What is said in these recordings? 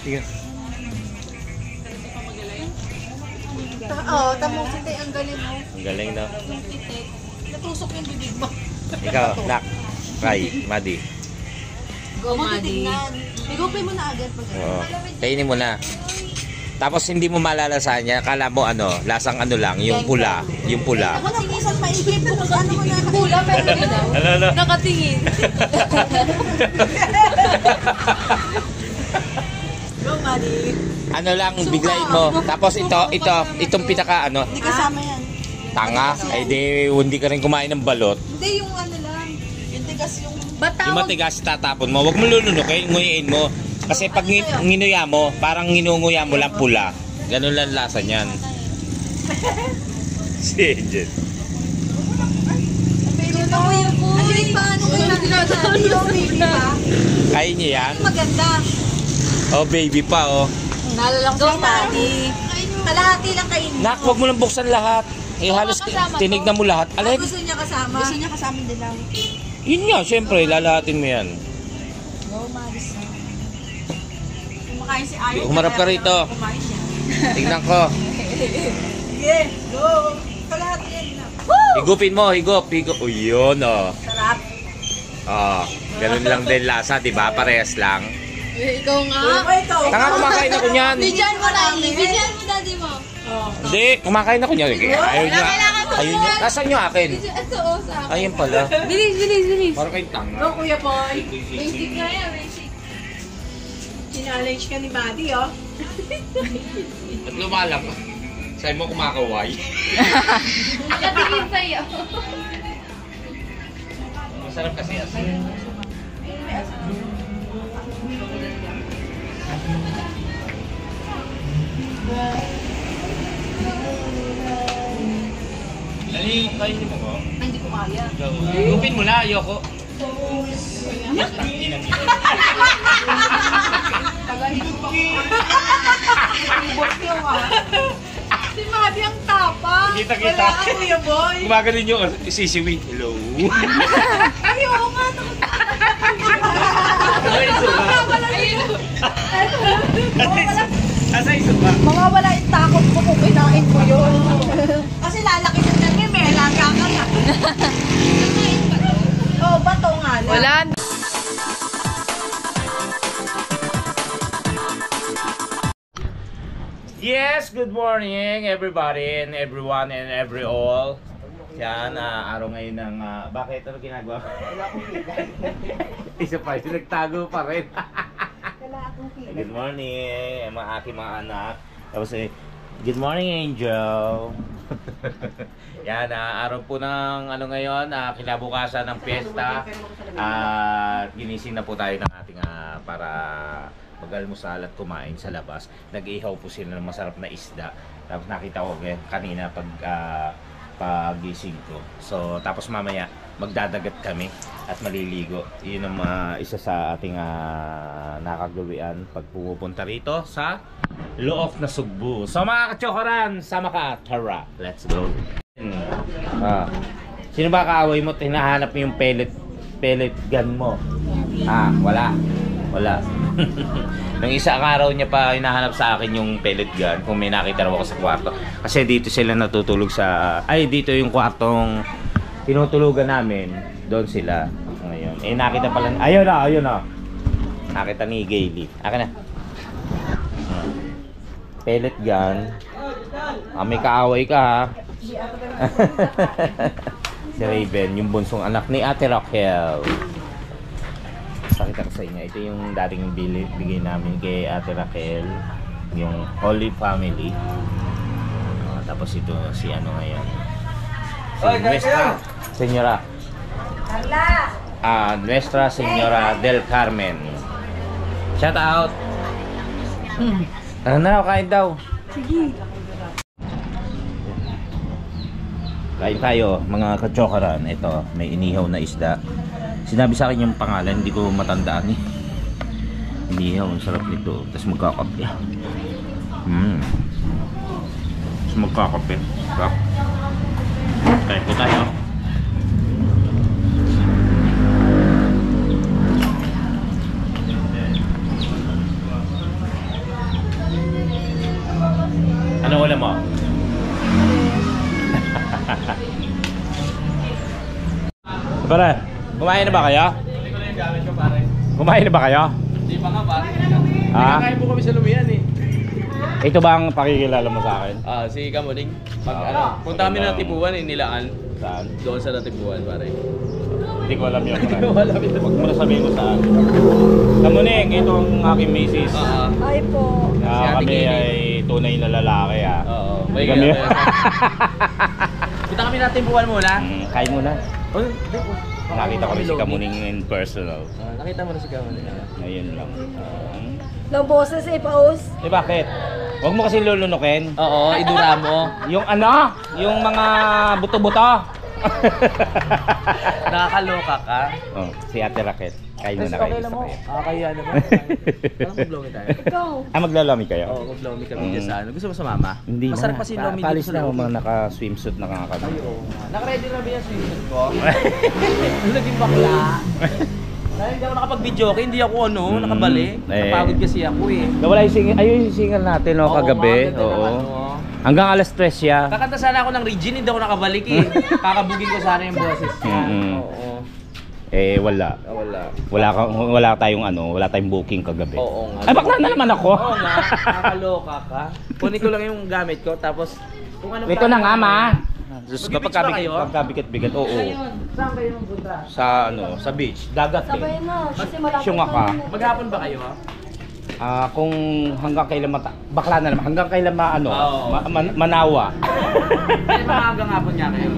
Sige. Oo, tamang sitik. Ang galing mo. Ang galing daw. Yung sitik. Natusok yung bibig mo. Ikaw, Nak. Ray, Madi. Go, Madi. Igupin mo na agad pag Oo. Kainin mo na. Tapos hindi mo malalasahan niya. Kala mo ano, lasang ano lang, yung pula. Yung pula. ako nang isang maigip kung ano mo na pula, pero Ano? nakatingin. Go, Madi. Ano lang, biglayin mo. Tapos itong pinaka ano, Hindi kasama yan. tanga. Ay hindi ka rin kumain ng balot. Hindi, yung ano lang. Yung tigas yung... Yung matigas tatapon mo. Huwag mo lulunukin, nguyain mo. Kasi pag nginuya mo, parang nginunguya mo lang pula. Ganun lang lasa niyan. Si Angel. Baby pa. Ano yung paano ko na Kain niya yan? maganda. Oh, baby pa, oh. Nalalang ko Madi. Kalahati lang kainin. Nak, huwag mo lang buksan lahat. Eh, halos tinignan mo lahat. Alay, Gusto niya kasama. Gusto niya kasama din lang. yun nga, syempre, lalahatin mo yan. Go, Madi. Kumakain si Ayo. Humarap ka rito. Kumain siya. Tignan ko. Sige, go. Kalahati yan lang. Higupin mo, higup. O, yun, oh. Sarap. Oh, ganun lang din lasa, di ba? Parehas lang. Ikaw nga. Ito. Tanga, kumakain ako niyan. Bidyan mo, Riley. Bidyan mo, daddy mo. Hindi, kumakain ako niyan. Ayaw niya. Ayun niya. Nasaan niyo akin? Ito, oh, sa akin. Ayun pala. Bilis, bilis, bilis. Parang kayong tanga. Go, Kuya Boy. Basic na yan, basic. Challenge ka ni Madi, oh. At lumalang. Sa'yo mo kumakaway. Nakatingin sa'yo. Masarap kasi asin. Ano yung kainin mo ko? Hindi ko kaya. Gupin mo na, ayoko. Si Madi ang tapa. Kita-kita. Wala ka, Kuya Boy. Gumagaling yung sisiwing. Hello. Ay, oo nga. Asa iso ba? Mawawala yung takot ko kung kinain ko yun. Kasi lalaki na niya, may alaga ka na. Oo, bato nga lang. Wala. Yes, good morning everybody and everyone and every all. Yan, araw ngayon ng... bakit? Ano ginagawa? Wala akong kita. Isa pa, nagtago pa rin. Wala akong kita. Good morning, mga aking mga anak. Tapos good morning, Angel. Yan, araw po ng ano ngayon, kinabukasan ng piyesta. Ginising na po tayo ng ating para mag-almusal at kumain sa labas. Nag-ihaw po sila ng masarap na isda. Tapos nakita ko kanina pagising ko. So, tapos mamaya magdadagat kami at maliligo. Yun ang isa sa ating nakagawian pag pumupunta rito sa Loof na Sugbu. So mga kachokoran, sama ka, tara, let's go. Sino ba kaaway mo? Hinahanap mo yung pellet gun mo? Wala. Nung isa araw niya pa hinahanap sa akin yung pellet gun kung may nakita raw ako sa kwarto. Kasi dito sila natutulog sa... dito yung kwartong tinutulugan namin. Doon sila ngayon. Nakita pala... Ayun na. Nakita ni Gayle. Akin na. Pellet gun. May kaaway ka, ha? Si Raven, yung bunsong anak ni Ate Raquel. Pakita ko sa inyo, ito yung dating bigay namin kay Ate Raquel, yung Holy Family. Tapos ito si ano ngayon, si Nuestra Señora Nuestra Señora del Carmen. Shout out. Kain daw. Sige. Kain tayo mga kachokaran. Ito, may inihaw na isda. Sinabi sa akin yung pangalan, hindi ko matandaan eh. Inihaw, ang sarap nito. Tapos magkakape. Tapos magkakape. Sarap. Kain po tayo. Pare, kumain na ba kayo? Kumain na ba kayo? Hindi pa nga pare. Ah? Kakain po kami sa Lumian eh. Ito ba ang pakikilala mo sa akin? Si Kamuning. Ah, Punta kami ano? ng Tibuan, Nilaan. Saan? Doon sa Natibuan pare. Hindi ko alam yun. Hindi ko alam yun. Huwag mo na sabihin mo saan. Kamuning, ito ang aking misis. Ay po. Si Ate Kami Kini. ay tunay na lalaki Oo. May Kami. ganyan. Punta kami ng Tibuan muna. Kain mo na. Oh, hindi po. Nakita ko rin si Kamuning in personal. Nakita mo na si Kamuning. Ngayon lang. Lang boses eh, paus. Eh bakit? Huwag mo kasi lulunukin. Oo, idura mo. Yung ano? Yung mga buto-buto. Nakakaloka ka. Oh, si Ate Raquel. Kain mo na kayo. Gusto kayo. Kaya naman. Parang mag-lomi tayo. Ikaw. Maglalami kayo? Oo, mag-lomi kami dyan sa ano. Gusto mo sa mama? Hindi Masarap na. pa si Lomi Palis dito na sa ako loob. mga naka-swimsuit na kami. Naka-ready na ba yung swimsuit ko? Naging bakla. Dahil hindi ako nakapag-video, hindi ako nakabali. Napagod kasi ako eh. Nawala yung singer, ayun yung singer natin no, kagabi. Oo. Hanggang alas 3 siya. Kakanta sana ako ng Regine, hindi ako nakabalik eh. Kakabugin ko sana yung boses niya. Oo. Eh wala. Wala. Wala tayong booking kagabi. Oo nga. Ay bakla na naman ako. Oo nga, nakakaloka ka. Kunin ko lang yung gamit ko, tapos kung ano Ito na nga ma. Diyos ko, Mag-beach ba kayo? pagkabigat-bigat, oo. Saan kayo punta? Sa beach, dagat Sabay eh. na. Kasi malapit Syunga ka. na. Maghapon ba kayo ha? Kung hanggang kailan bakla na naman, hanggang kailan Oo. manawa. Ay, maagang hapon niya kayo.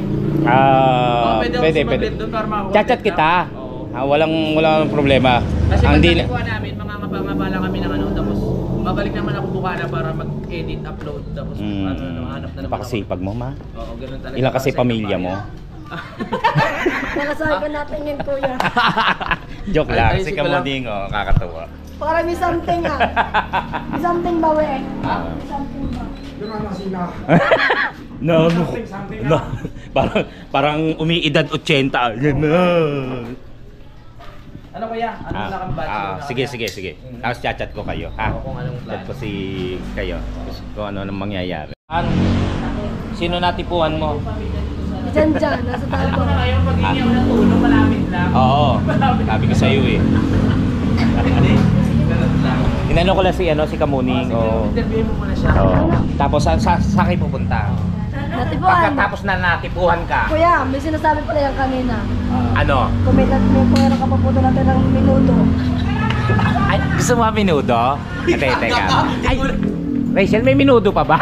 Pwede, Pwede. pwede. Doon para makakontent Chat-chat ka. kita. Oo. Walang problema. Kasi Ang pag di nalikuha namin, mangangabala kami ng tapos babalik naman ako bukana para mag-edit, upload, tapos hanap na naman ako. Napakasipag mo, ma. Oo, ganun talaga. Ilang kasi Para sa pamilya mo? Nakasabi ka natin yun, kuya. Joke lang, Ay, si isip ko lang. Kamuding, kakatawa. Para may something ah. May something ba, we? Ah. May something ba? No. Parang umiidad 80. Yan na. Ano kaya? Anong lakang batch? Sige. Tapos chat ko kayo, ha? Oo, kung anong plan. Chat ko kayo. Kung ano nang mangyayari. Sino natipuan mo? Diyan, nasa tabo. Ngayon, pag-hingi ako ng tulong, malapit lang. Oo. Sabi ko sa'yo eh. Hindi. Ganun lang. Inano ko lang si Kamuning. Oo. Interviewin mo muna siya. Oo. Tapos saan kayo pupunta? Natipuan. Pagkatapos na natipuhan ka. Kuya, may sinasabi pala yan kanina. Ano? Kung may pera ka papunta natin ng minuto. Ay, gusto mo minudo? Teka. Ay, Rachel, may minudo pa ba?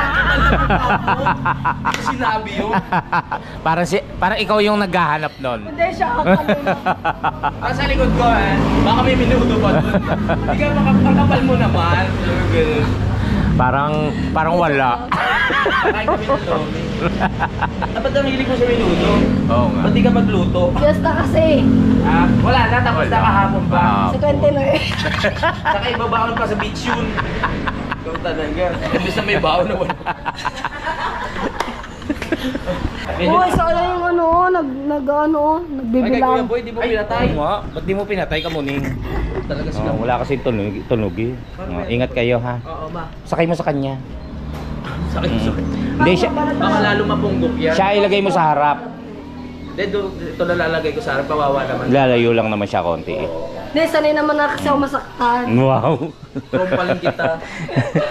Sinabi yun. parang ikaw yung naghahanap nun. Hindi siya ako kanina. Nasa likod ko baka may minuto pa doon. Hindi ka makakapal mo naman. Parang wala. Kakain kami ng lomi. Dapat ang hilig mo sa minuto. Oo nga. Ba't di ka magluto? Fiesta kasi. Wala na, tapos na kahapon pa. Sa 20 na eh. Saka ibabaon pa sa beach yun. Ikaw talaga. Imbis na may baon na wala. Oo, isa na yung Ay, kay Kuya nagbibilang. Boy, di mo pinatay. Ay, ba't di mo pinatay, Kamuning? Talaga sila. Wala kasi tunog eh. Ingat kayo ha. Oo, ma. Sakay mo sa kanya. Sakit. Hindi siya. Baka lalo mapunggok yan. Siya ilagay mo sa harap. Ito na lalagay ko sa harap, kawawa naman. Lalayo lang naman siya konti eh. Hindi, sanay naman na kasi ako masaktan. Wow. Trompaling kita.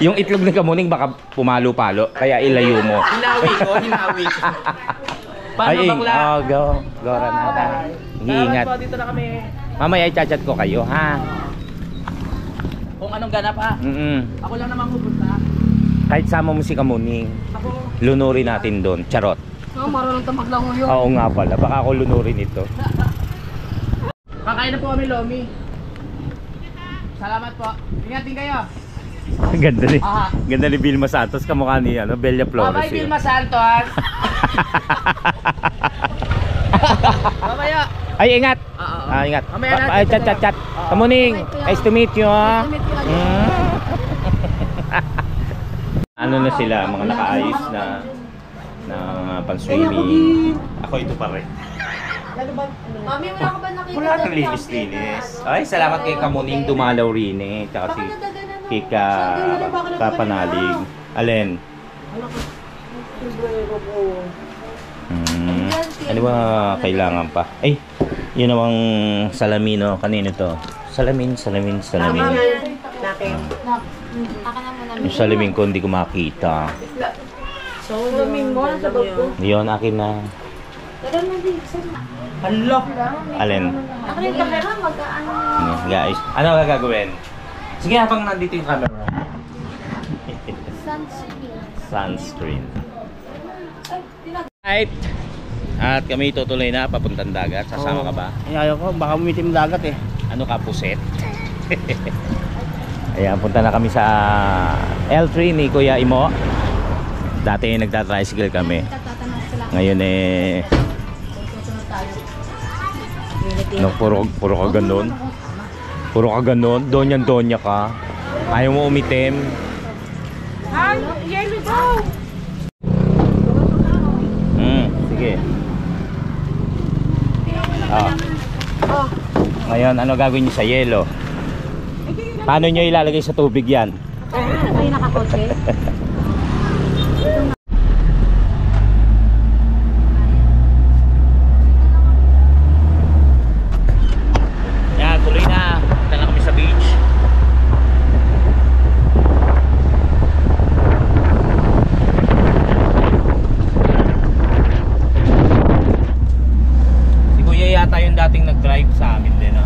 Yung itlog ng Kamuning baka pumalo-palo, kaya ilayo mo. Hinawi ko. Paano bakla? Gora na. Iingat. Salamat po, dito na kami. Mamaya i-chat ko kayo, ha? Kung anong ganap ha. Ako lang naman pupunta. Kahit sama mo si Kamuning, Ako. lunurin natin doon. Charot. Marunong tamaglango yun. Oo nga pala, baka ako lunurin ito. Kakain na po kami, Lomi. Salamat po. Ingat din kayo. Ganda ni Vilma Santos, kamukha ni Bella Flores. Bye-bye, Vilma Santos. Mamaya. Ay, ingat. Ingat. Mamaya natin. Ay, chat. Kamuning, nice to meet you, ha? Nice to meet you, Ano na sila, mga nakaayos na pan-swimming. Ako ito pa rin. Mami, wala ka ba nakita? Wala kang linis-linis. Ay, salamat kay Kamuning dumalaw rin eh. Tsaka si Kika Kapanalig. Alin? Ano ba kailangan pa? Ay, Yun namang salamino. Kanino to? Salamin. Natin. Yung salamin ko hindi ko makita. Salamin mo, nasa bag ko. Yun, akin na. Hala! Alin? Ako yung camera, mag-ano. Guys, ano gagawin? Sige, habang nandito yung camera. Sunscreen. Right. At kami tutuloy na papuntang dagat. Sasama ka ba? Ayaw ko, baka umitim dagat eh. Ano ka, puset? Ayan, punta na kami sa L3 ni Kuya Imo. Dati nagta-tricycle kami. Ngayon eh no, puro ka ganun. Puro ka ganun. Donya ka. Ayaw mo umitim. Ay, yellow daw. Sige. Ngayon, ano gagawin niyo sa yelo? Paano niyo ilalagay sa tubig yan? Ay, nakakotse. Yan, tuloy na. Punta na kami sa beach. Si Kuya yata yung dating nag-drive sa amin din, no?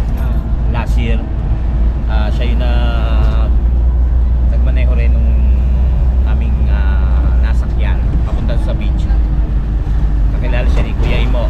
Last year. Siya yung nagmaneho rin nung aming nasakyan papunta sa beach. Kakilala siya ni Kuya Imo.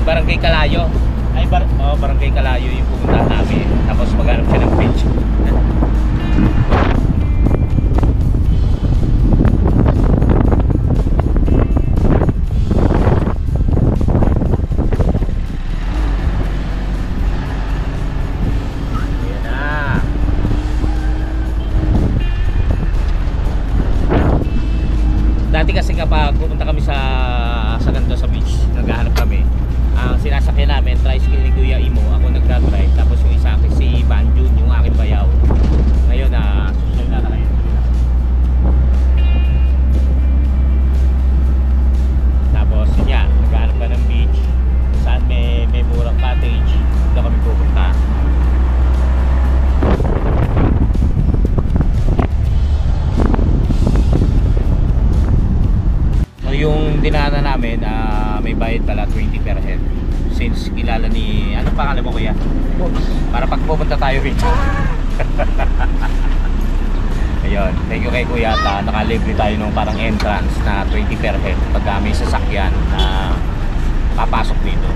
Barangay Kalayo. Barangay Kalayo yung pupuntahan namin. Tapos maghanap siya ng beach. Ayan na. Dati kasi kapag pupunta kami sa ganito sa beach, naghahanap kami. Ang sinasakyan namin, tricycle ni Kuya Imo, ako nagdadrive, tapos yung isa akin si Banjun, yung aking bayaw. Ngayon social na kayo. Tapos yun yan, naghahanap ka ng beach, saan may murang cottage, doon kami pupunta. So yung dinaanan namin, may bayad pala 20 per head. Since kilala ni, ano pangalan mo Kuya? Para pag pupunta tayo rito. Ayun, thank you kay Kuya at nakalibre tayo nung parang entrance na 20 per head pag may sasakyan na papasok dito.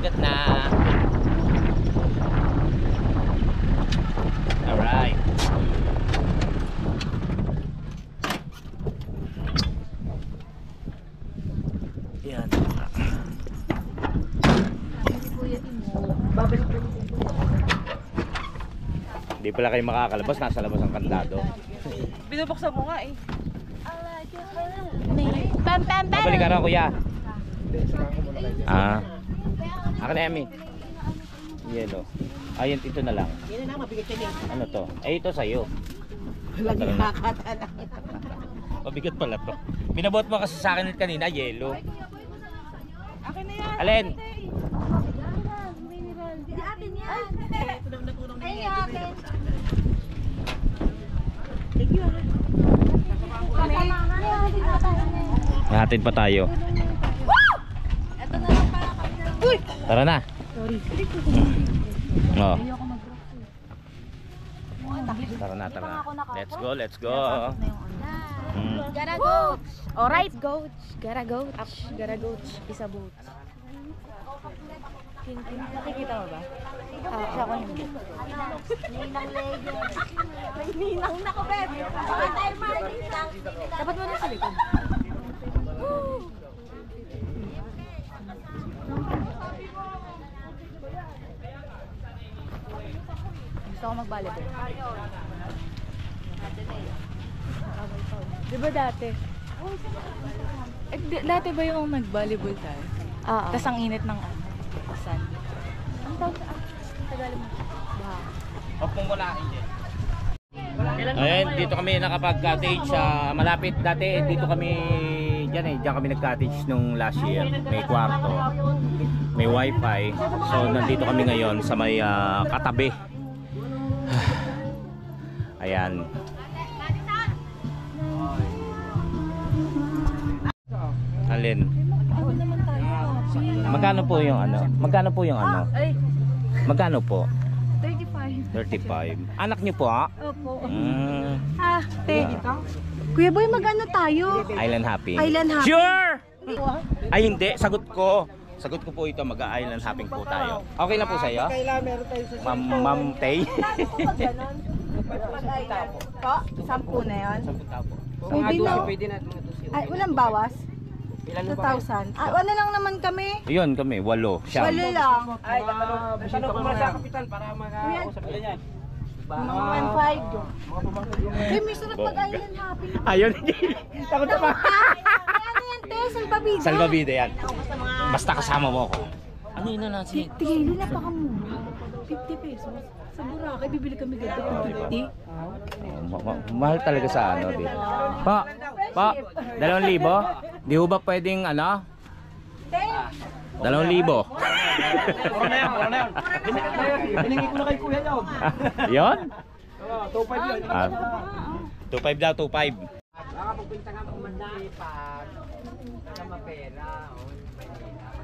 dagat na. Alright. Yan. Hindi pala kayo makakalabas, nasa labas ang kandado. Binubuksan mo nga eh. Pam pam pam. Babalik ka na kuya. Akin na Emmy. Yellow. Ayun, ito na lang. Yan na lang, mabigat yan eh. Ano to? Ay, ito sa'yo. Lagi nakakata na. Mabigat pala to. Pinabot mo kasi sa akin kanina, yellow. Akin na yan. Alin? Di atin yan. Ito naman nagulong na Ay, yan. atin. Thank you. Hatid pa tayo. Ito na lang para kami. Uy! Tara na. Oh. Tara na, tara na. Let's go, let's go. Gotta go. Alright, goats. Gotta go. Gotta go. Isa boat. Nakikita mo ba? Siya ko hindi. Ninang Lego. May ninang na ko, Beb. Dahil Martin lang. Dapat mo na sa likod. Gusto ko mag-volleyball. Di ba dati? Dati ba yung nag-volleyball tayo? Oo. Tapos ang init ng sand. Ang tawag sa Tagalog mo. Baha. Hopong wala dyan. Ayan, dito kami nakapag-cottage sa malapit dati. Dito kami dyan eh. Diyan kami nag-cottage nung last year. May kwarto. May wifi. So nandito kami ngayon sa may katabi. Ayan. Alin? Magkano po yung ano? Magkano po yung ano? Ay, Magkano po? 35. 35. Anak niyo po ah? Opo. Ha, te. Kuya Boy, mag-ano tayo? Island hopping. Island hopping. Sure! Ay hindi, sagot ko. Sagot ko po ito, mag-island hopping po tayo. Okay lang po sa iyo? Ma'am Tay. Po, 10 na yan. Pwede na. Ay, walang bawas? 2,000. Ah, ano lang naman kami? Ayun kami, 8. Siya. Walo lang. Ay, tanong ko muna sa kapitan para makausap nila yan. Mga 1,500. Eh, may sarap mag-island hopping. Ayun. Takot na pa. Ano yan, te? Salbabida. Salbabida yan. Basta kasama mo ako. Ano yun na natin? Tigil, napakamura. 50 pesos. Sa Boracay, bibili kami ganito ng 50. Mahal talaga sa ano dito. Pa, 2,000? Di ho ba pwedeng ano? 2,000. Wala na yan, wala na yan. Hiningi ko na kay Kuya Job. Yon? 2.5 yun. 2,500 daw, 2,500. Nakapagpinta nga kumandali pag mapera o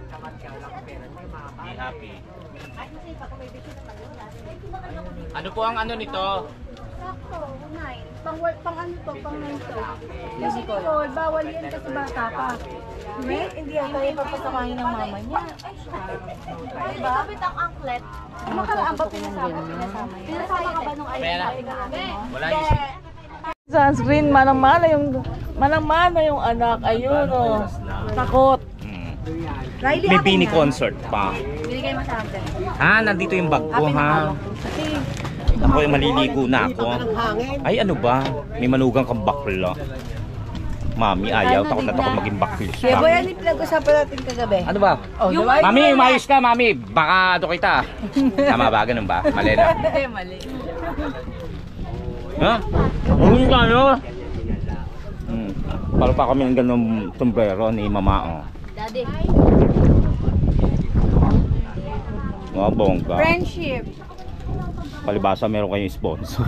tamat ka, wala ka pera, hindi makakaya. Happy. Ano po ang ano nito? Sakto, 9. Pang ano to, pang 9 to. Musical, bawal yan kasi bata pa. Hindi yan tayo papasakahin ng mama niya. Diba? Kapit ang anklet. Makalaan ba pinasama? Pinasama ka ba nung Pera. Wala yung Sunscreen, manang-mana yung anak. Ayun oh. Takot. Riley, May mini concert pa. binigay mo sa akin. Nandito yung bag ko ha. Ako yung maliligo na ako. Ay ano ba? May manugang kang bakla. Mami, ayaw. Takot na takot maging bakla. Kaya boy, ano yung pinag-usapan natin kagabi? Ano ba? Mami, umayos ka, mami. Baka ano kita. Tama ba? Ganun ba? Mali na. Mali. Ha? Ano ka, no? Para pa kami ng ganung sombrero ni mama, oh. Daddy. Mga bongga. Friendship. Palibasa meron kayong sponsor.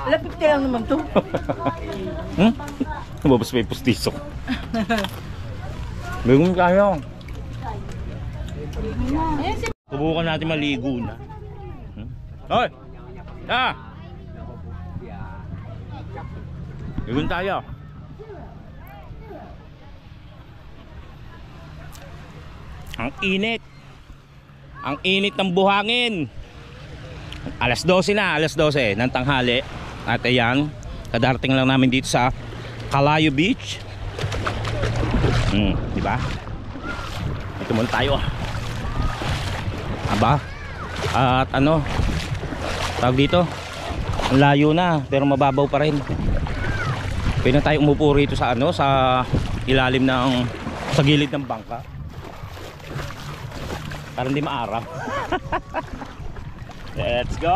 Wala, 50 lang naman to. Nababas may pustiso. Ligon tayo. Subukan natin maligo na. Hoy! Ligon tayo. Ang init. Ang init ng buhangin. Alas 12 na, alas 12 ng tanghali. At ayan, kadarating lang namin dito sa Calayo Beach. Diba? Ito muna tayo. Aba. At ano, tawag dito, ang layo na pero mababaw pa rin. Pwede na tayo umupo rito sa ano, sa ilalim ng, sa gilid ng bangka para hindi maaraw. Let's go.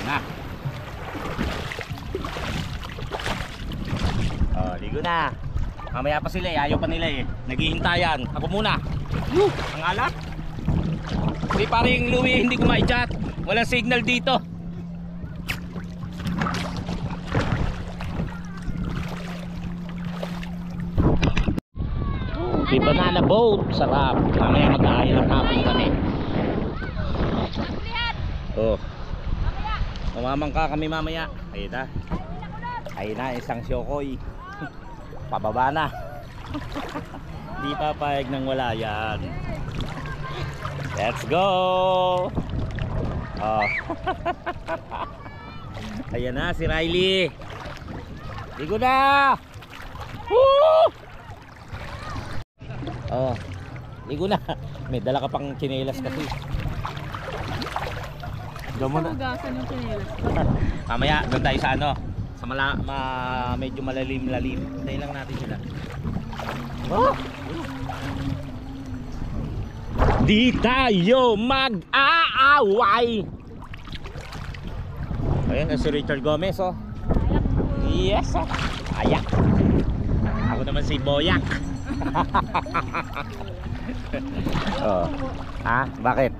Na. Oh, ligo na. Mamaya pa sila eh, ayaw pa nila eh. Naghihintayan. Ako muna. Ang alak. Hindi paring Louie, hindi ko ma-chat. Walang signal dito. May banana boat. Sarap. Mamaya mag-aayon ng hapon kami. Oh. Mamamangka kami mamaya. Ayun na. Ayun na, isang syokoy. Pababa na. Di papayag nang wala yan. Let's go. Oh. Ayan na si Riley. Ligo na. Woo! Oh. Ligo na. May dala ka pang tsinelas kasi. Doon na. Hugasan yung chinelas. Mamaya doon tayo sa ano, sa medyo malalim-lalim. Hintayin lang natin sila. Oh! Di tayo mag-aaway. Ayan, si Richard Gomez, oh. Yes, oh. Ayak. Ako naman si Boyak. Oh. Ha? Bakit?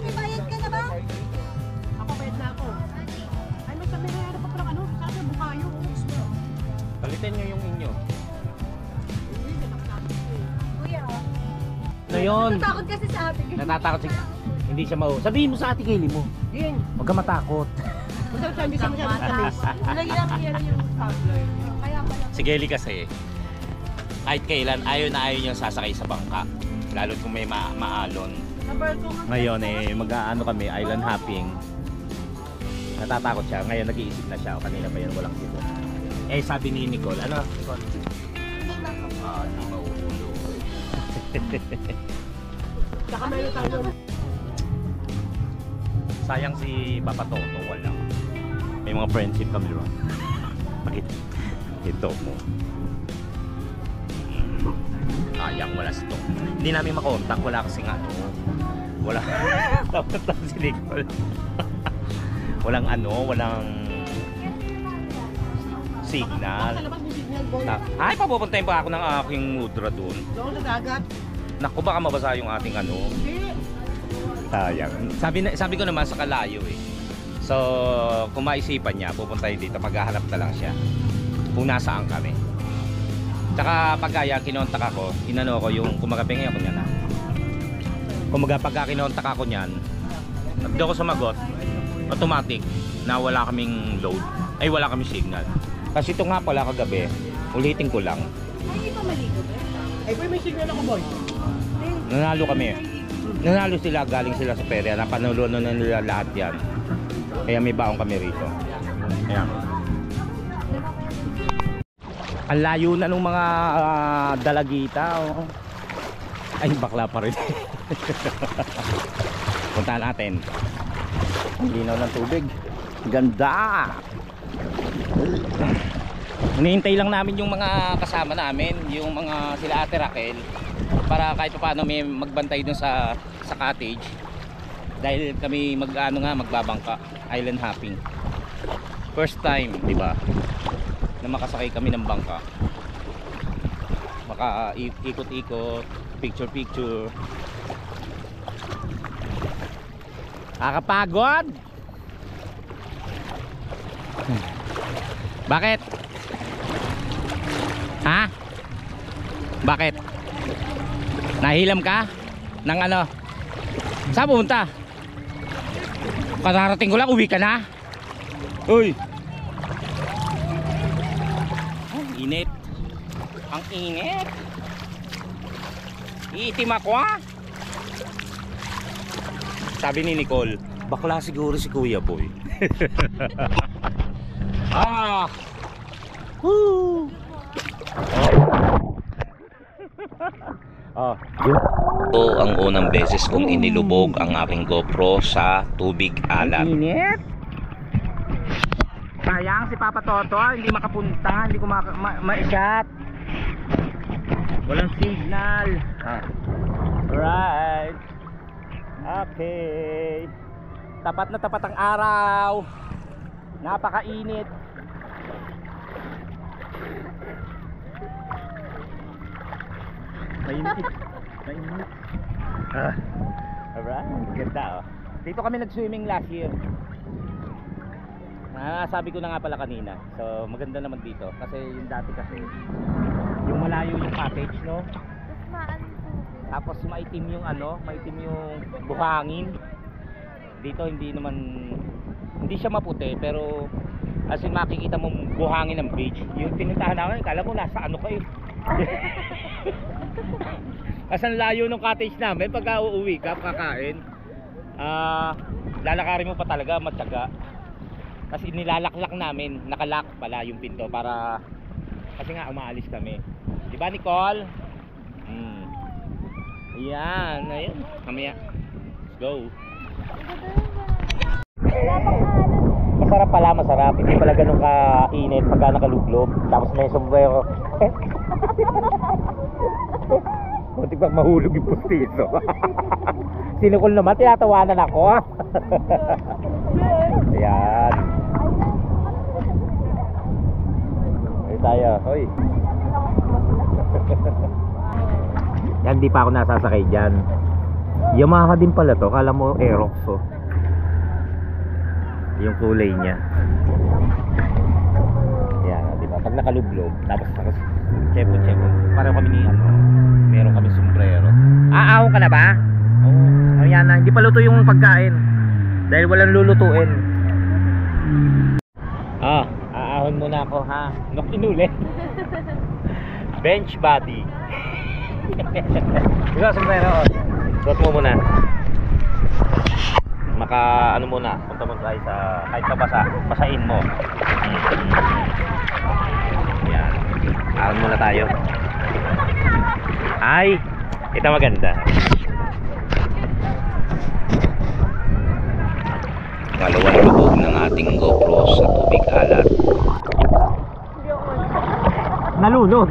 May bayad ka na ba? Ako bayad na ako. Ay, may sabi na pa parang ano, sabi bukayo. Palitin nyo yung inyo. Kuya. Ano yun? Natakot kasi sa atin. Natatakot siya. Hindi siya sabihin mo sa ate Kaylee mo. Yun. Huwag ka matakot. Masarap sabi sa mga tamis. Nalagyan yan yung tabloid. Kaya pala. Si Kelly kasi, kahit kailan ayaw na ayaw niya sasakay sa bangka. Lalo kung may maalon. Ngayon mag-aano kami, island hopping. Natatakot siya. Ngayon nag-iisip na siya. Kanina pa yun walang sito. Eh sabi ni Nicole, ano? Nicole? Hindi mauulo. Saka meron tayo. Sayang si Papa Toto, wala. May mga friendship kami ron. Ito mo. Sayang, wala si Toto. Hindi namin makontak, wala kasing ano. Wala. Tapos lang si Nicole. Walang ano, walang signal. Ay, papupuntahin pa ako ng aking mudra doon. Doon sa dagat. Naku, baka mabasa yung ating ano. Sayang. Sabi ko naman sa Calayo eh. So, kung maisipan niya, pupuntahin dito, maghahanap na lang siya kung nasaan kami. Tsaka pagkaya kinontak ako, inano ko yung kumagapingin ako niyan. Kumaga pagka kinontak ako niyan, hindi ako sumagot, automatic na wala kaming load. Ay, wala kaming signal. Kasi ito nga pala kagabi, ulitin ko lang. Ay, pa maligo ba? Ay, boy, may signal ako, boy. Nanalo kami. Nanalo sila, galing sila sa perya. Napanulo na nila lahat yan. Kaya may baong kami rito. Ayan. Ang layo na ng mga dalagita. Oh. Ay, bakla pa rin. Puntahan natin. Ang linaw ng tubig. Ganda! Hinihintay lang namin yung mga kasama namin, yung mga sila Ate Raquel, para kahit paano may magbantay dun sa cottage. Dahil kami magbabangka, island hopping. First time, di ba? Na makasakay kami ng bangka. Maka ikot-ikot, picture-picture. Nakakapagod! Bakit? Ha? Bakit? Nahilam ka? Nang ano? Saan pumunta? Kararating ko lang, uwi ka na? Uy! Ang init. Ang init. Iitim ako ah. Sabi ni Nicole, bakla siguro si Kuya Boy. Ah! Woo! Oh, ito ang unang beses kong inilubog ang aking GoPro sa tubig alat. Init. Sayang si Papa Toto, hindi makapunta, hindi ko ma-shot. Walang signal. Right. Okay. Tapat na tapat ang araw. Napakainit. Mainit. Mainit. Alright, ganda oh. Dito kami nag-swimming last year. Sabi ko na nga pala kanina. So maganda naman dito kasi yung dati kasi yung malayo yung cottage, no? Tapos maitim yung ano, maitim yung buhangin. Dito hindi naman, hindi siya maputi pero as in makikita mo buhangin ng beach. Yung pinuntahan namin, kala mo nasa ano kayo. Kasi ang layo ng cottage namin, pagka uuwi ka, kakain, lalakarin mo pa talaga, matyaga. Kasi nilalaklak namin, nakalak pala yung pinto para, kasi nga umaalis kami. Diba Nicole? Yan, ayun, mamaya. Let's go. Masarap pala, masarap. Hindi pala ganun kainit pagka nakaluglob. Tapos may sombrero. Muntik pag mahulog yung pustiso. Sinukol naman, tinatawanan ako. Ayan. Ayan tayo, hoy. Yan, di pa ako nasasakay dyan. Yamaha din pala to, kala mo Aerox oh. Yung kulay niya. Yan, di ba? Pag nakaluglob, tapos chepo-chepo. Pareho kami ni ano, meron kami sombrero. Aahon ka na ba? Oo. Ayan na, hindi pa luto yung pagkain. Dahil walang lulutuin. Aahon muna ako ha. Nok inuli. Bench body. Diba sombrero? Suot mo muna. Maka ano muna, punta mo tayo sa kahit mabasa, basahin mo. Yan. Ahon muna tayo. Ay, ito maganda. Pangalawang lubog ng ating GoPro sa tubig alat. Nalunod.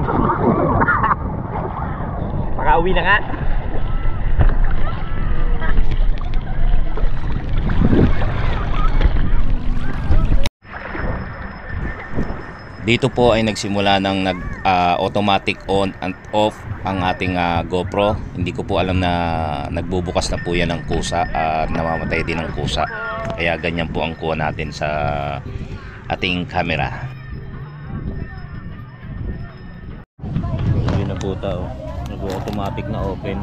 Makauwi na nga. Dito po ay nagsimula ng automatic on and off ang ating GoPro. Hindi ko po alam na nagbubukas na po yan ng kusa at namamatay din ng kusa. Kaya ganyan po ang kuha natin sa ating camera. Yun na po tao. Nag-automatic na open.